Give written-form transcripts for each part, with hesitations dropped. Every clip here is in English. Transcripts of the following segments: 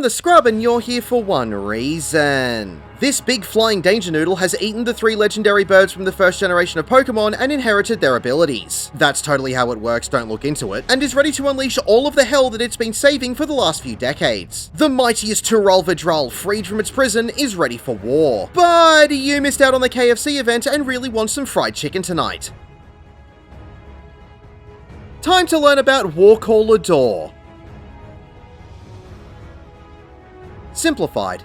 I'm the Scrub and you're here for one reason. This big flying danger noodle has eaten the 3 legendary birds from the first generation of Pokemon and inherited their abilities. That's totally how it works, don't look into it, and is ready to unleash all of the hell that it's been saving for the last few decades. The mightiest Turalvidral, freed from its prison, is ready for war. But you missed out on the KFC event and really want some fried chicken tonight. Time to learn about Worqor Lar Dor. Simplified.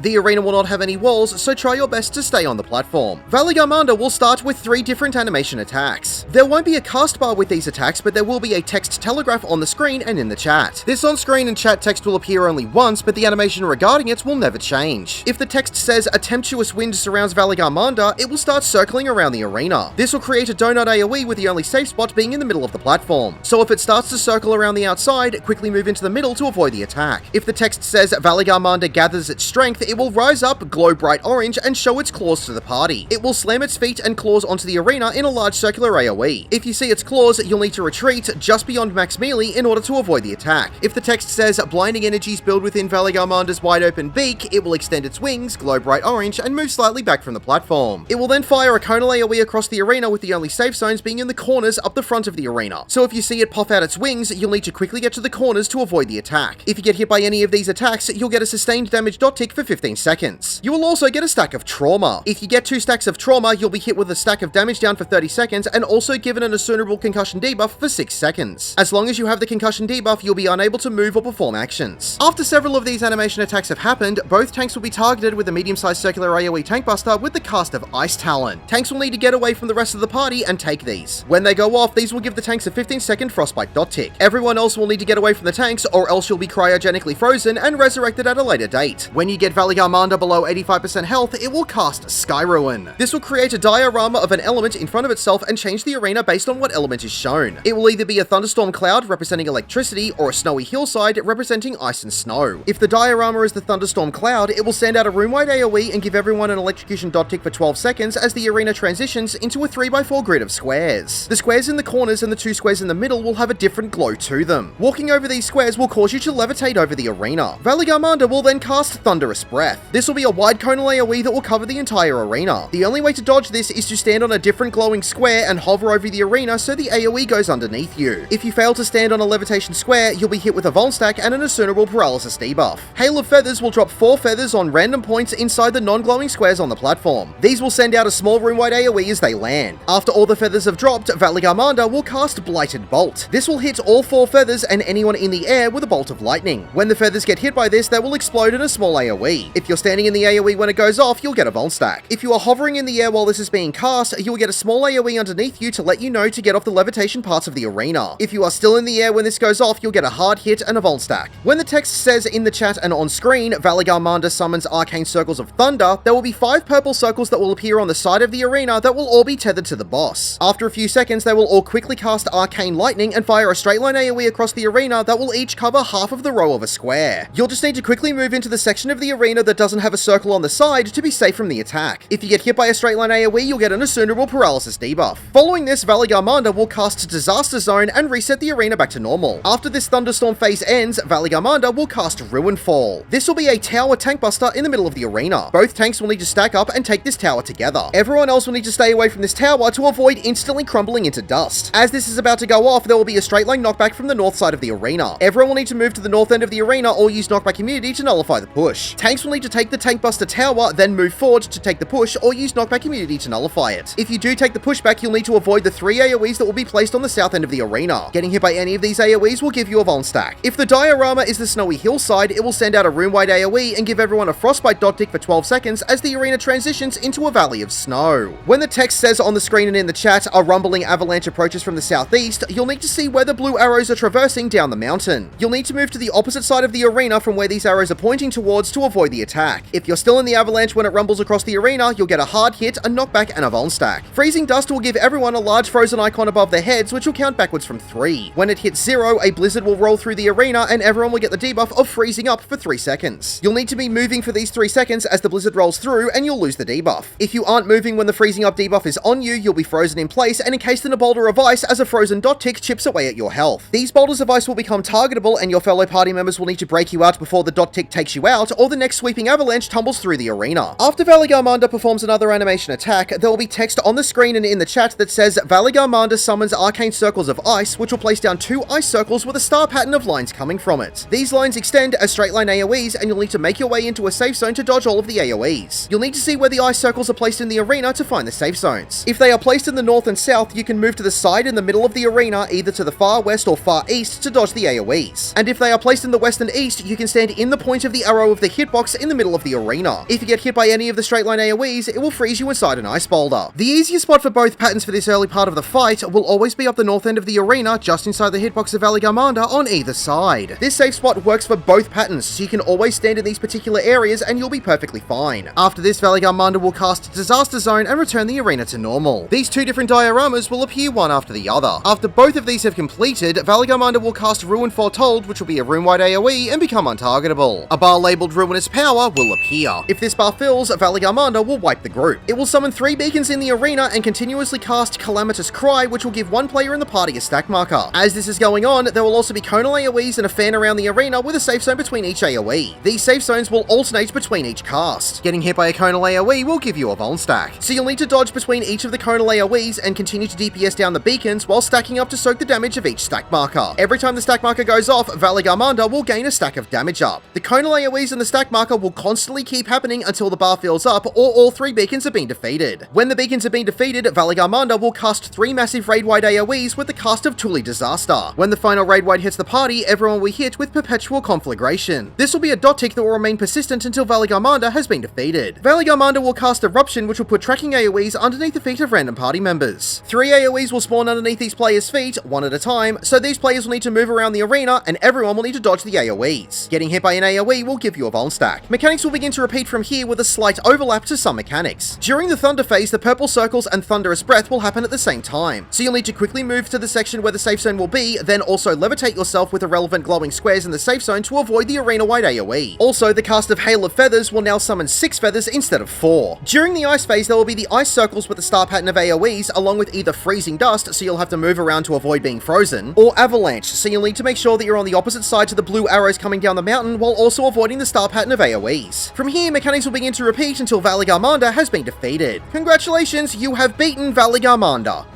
The arena will not have any walls, so try your best to stay on the platform. Valigarmanda will start with 3 different animation attacks. There won't be a cast bar with these attacks, but there will be a text telegraph on the screen and in the chat. This on-screen and chat text will appear only once, but the animation regarding it will never change. If the text says "A tempestuous wind surrounds Valigarmanda," it will start circling around the arena. This will create a donut AoE with the only safe spot being in the middle of the platform. So if it starts to circle around the outside, quickly move into the middle to avoid the attack. If the text says "Valigarmanda gathers its strength," it will rise up, glow bright orange, and show its claws to the party. It will slam its feet and claws onto the arena in a large circular AoE. If you see its claws, you'll need to retreat just beyond max melee in order to avoid the attack. If the text says "Blinding energies build within Valigarmanda's wide open beak," it will extend its wings, glow bright orange, and move slightly back from the platform. It will then fire a conal AoE across the arena, with the only safe zones being in the corners up the front of the arena. So if you see it pop out its wings, you'll need to quickly get to the corners to avoid the attack. If you get hit by any of these attacks, you'll get a sustained damage dot tick for 15 seconds. You will also get a stack of trauma. If you get 2 stacks of trauma, you'll be hit with a stack of damage down for 30 seconds and also given an Assunerable concussion debuff for 6 seconds. As long as you have the concussion debuff, you'll be unable to move or perform actions. After several of these animation attacks have happened, both tanks will be targeted with a medium-sized circular AoE tank buster with the cast of Ice Talon. Tanks will need to get away from the rest of the party and take these. When they go off, these will give the tanks a 15-second frostbite dot tick. Everyone else will need to get away from the tanks, or else you'll be cryogenically frozen and resurrected at a later date. When you get Valigarmanda below 85% health, it will cast Sky Ruin. This will create a diorama of an element in front of itself and change the arena based on what element is shown. It will either be a thunderstorm cloud representing electricity or a snowy hillside representing ice and snow. If the diorama is the thunderstorm cloud, it will send out a room-wide AoE and give everyone an electrocution dot tick for 12 seconds as the arena transitions into a 3x4 grid of squares. The squares in the corners and the 2 squares in the middle will have a different glow to them. Walking over these squares will cause you to levitate over the arena. Valigarmanda will then cast Thunderous Breath. This will be a wide conal AoE that will cover the entire arena. The only way to dodge this is to stand on a different glowing square and hover over the arena so the AoE goes underneath you. If you fail to stand on a levitation square, you'll be hit with a Vuln stack and an Assunerable paralysis debuff. Hail of Feathers will drop 4 feathers on random points inside the non-glowing squares on the platform. These will send out a small room-wide AoE as they land. After all the feathers have dropped, Valigarmanda will cast Blighted Bolt. This will hit all 4 feathers and anyone in the air with a bolt of lightning. When the feathers get hit by this, they will explode in a small AoE. If you're standing in the AoE when it goes off, you'll get a Vuln stack. If you are hovering in the air while this is being cast, you will get a small AoE underneath you to let you know to get off the levitation parts of the arena. If you are still in the air when this goes off, you'll get a hard hit and a Vuln stack. When the text says in the chat and on screen, Valigarmanda summons arcane circles of thunder, there will be 5 purple circles that will appear on the side of the arena that will all be tethered to the boss. After a few seconds, they will all quickly cast arcane lightning and fire a straight line AoE across the arena that will each cover half of the row of a square. You'll just need to quickly move into the section of the arena that doesn't have a circle on the side to be safe from the attack. If you get hit by a straight line AoE, you'll get an Assunerable paralysis debuff. Following this, Valigarmanda will cast Disaster Zone and reset the arena back to normal. After this Thunderstorm Phase ends, Valigarmanda will cast Ruin Fall. This will be a tower tank buster in the middle of the arena. Both tanks will need to stack up and take this tower together. Everyone else will need to stay away from this tower to avoid instantly crumbling into dust. As this is about to go off, there will be a straight line knockback from the north side of the arena. Everyone will need to move to the north end of the arena or use knockback immunity to nullify the push. Tanks will need to take the tank buster tower, then move forward to take the push or use knockback immunity to nullify it. If you do take the pushback, you'll need to avoid the 3 AoEs that will be placed on the south end of the arena. Getting hit by any of these AoEs will give you a Vuln stack. If the diorama is the snowy hillside, it will send out a room-wide AoE and give everyone a frostbite dot tick for 12 seconds as the arena transitions into a valley of snow. When the text says on the screen and in the chat, "A rumbling avalanche approaches from the southeast," you'll need to see where the blue arrows are traversing down the mountain. You'll need to move to the opposite side of the arena from where these arrows are pointing towards to avoid the attack. If you're still in the avalanche when it rumbles across the arena, you'll get a hard hit, a knockback, and a Vuln stack. Freezing Dust will give everyone a large frozen icon above their heads, which will count backwards from 3. When it hits 0, a blizzard will roll through the arena, and everyone will get the debuff of freezing up for 3 seconds. You'll need to be moving for these 3 seconds as the blizzard rolls through, and you'll lose the debuff. If you aren't moving when the freezing up debuff is on you, you'll be frozen in place and encased in a boulder of ice as a frozen dot tick chips away at your health. These boulders of ice will become targetable, and your fellow party members will need to break you out before the dot tick takes you out, or the next sweeping avalanche tumbles through the arena. After Valigarmanda performs another animation attack, there will be text on the screen and in the chat that says Valigarmanda summons arcane circles of ice, which will place down 2 ice circles with a star pattern of lines coming from it. These lines extend as straight line AoEs, and you'll need to make your way into a safe zone to dodge all of the AoEs. You'll need to see where the ice circles are placed in the arena to find the safe zones. If they are placed in the north and south, you can move to the side in the middle of the arena, either to the far west or far east, to dodge the AoEs. And if they are placed in the west and east, you can stand in the point of the arrow of the hitbox in the middle of the arena. If you get hit by any of the straight line AoEs, it will freeze you inside an ice boulder. The easiest spot for both patterns for this early part of the fight will always be up the north end of the arena, just inside the hitbox of Valigarmanda on either side. This safe spot works for both patterns, so you can always stand in these particular areas and you'll be perfectly fine. After this, Valigarmanda will cast Disaster Zone and return the arena to normal. These 2 different dioramas will appear one after the other. After both of these have completed, Valigarmanda will cast Ruin Foretold, which will be a room-wide AoE, and become untargetable. A bar labeled Ruinous Power will appear. If this bar fills, Valigarmanda will wipe the group. It will summon 3 beacons in the arena and continuously cast Calamitous Cry, which will give 1 player in the party a stack marker. As this is going on, there will also be conal AoEs and a fan around the arena with a safe zone between each AoE. These safe zones will alternate between each cast. Getting hit by a conal AoE will give you a Vuln stack, so you'll need to dodge between each of the conal AoEs and continue to DPS down the beacons while stacking up to soak the damage of each stack marker. Every time the stack marker goes off, Valigarmanda will gain a stack of damage up. The conal AoEs and the stack marker will constantly keep happening until the bar fills up or all 3 beacons have been defeated. When the beacons have been defeated, Valigarmanda will cast 3 massive raid-wide AoEs with the cast of Tuli Disaster. When the final raid-wide hits the party, everyone will hit with Perpetual Conflagration. This will be a dot tick that will remain persistent until Valigarmanda has been defeated. Valigarmanda will cast Eruption, which will put tracking AoEs underneath the feet of random party members. 3 AoEs will spawn underneath these players' feet, one at a time, so these players will need to move around the arena, and everyone will need to dodge the AoEs. Getting hit by an AoE will give you a Vuln stack. Mechanics will begin to repeat from here with a slight overlap to some mechanics. During the Thunder phase, the purple circles and Thunderous Breath will happen at the same time, so you'll need to quickly move to the section where the safe zone will be, then also levitate yourself with irrelevant glowing squares in the safe zone to avoid the arena-wide AoE. Also, the cast of Hail of Feathers will now summon 6 feathers instead of 4. During the Ice phase, there will be the ice circles with the star pattern of AoEs, along with either Freezing Dust, so you'll have to move around to avoid being frozen, or Avalanche, so you'll need to make sure that you're on the opposite side to the blue arrows coming down the mountain while also avoiding the star pattern of AoEs. From here, mechanics will begin to repeat until Valigarmanda has been defeated. Congratulations, you have beaten Valigarmanda.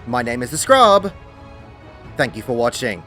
My name is The Scrub. Thank you for watching.